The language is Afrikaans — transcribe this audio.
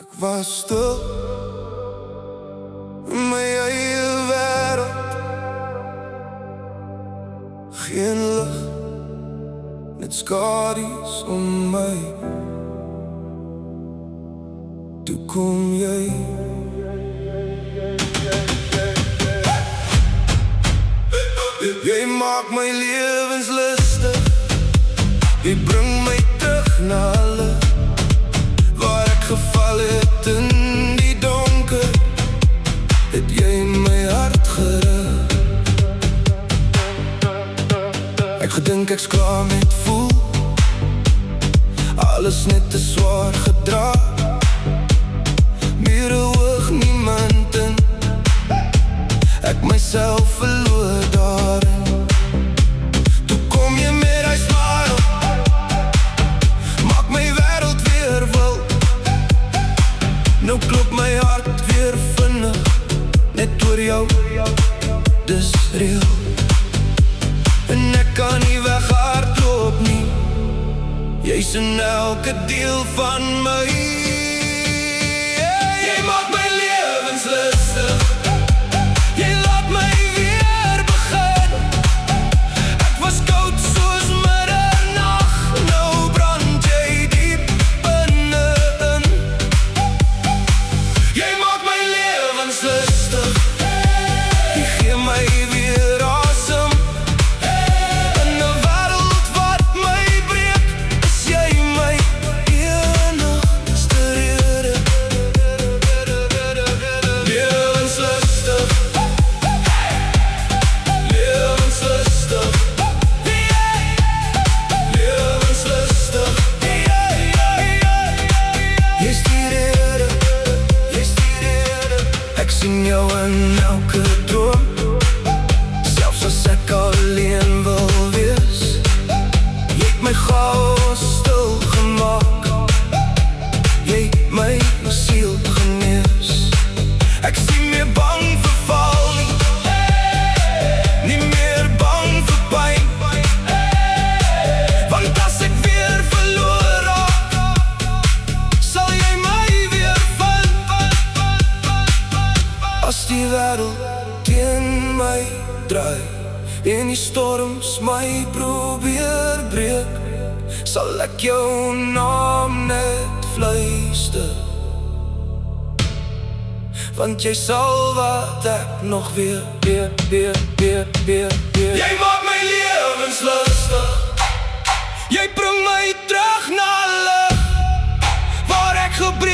Ek was stil in my eie wêreld. Geen lig, net skadu's om my. Toe kom jy. Jy maak my lewenslustig. Jy bring my terug na lig, waar ek geval het in die donker, het jy in my hart gerig. Ek gedink ek's klaar met voel, alles net te swaar gedra. Meer hoog niemand in, ek myself verloor daarin. Toe kom jy met hy smile, maak my wêreld weer wil. Nou klop my hart weer vinnig, net oor jou, dis reël. En ek kan nie weghardloop nie, jy's in elke deel van my. Jy maak my lewenslustig, jy laat my weer begin. Ek was koud soos middernag, nou brand jy diep binne-in. Jy maak my lewenslustig, jy gee my weer asem. In 'n wêreld wat my breek, is jy my enigste rede. Lewenslustig, lewenslustig, lewenslustig. Jy's die rede, jy's die rede. Ek sien jou in elke droom, selfs as ek alleen wil wees. Jy het my gou stil gemaak, jy het my siel genees. Ek sien meer bang vir val nie, nie meer bang vir pyn. Want as ek weer verloor raak, sal jy my weer vind. As die wêreld teen my draai en die storms my probeer breek, sal ek jou naam net fluister, want jy sal wat ek nog weer. Jy maak my lewenslustig, jy bring my terug na lig, waar ek gebreek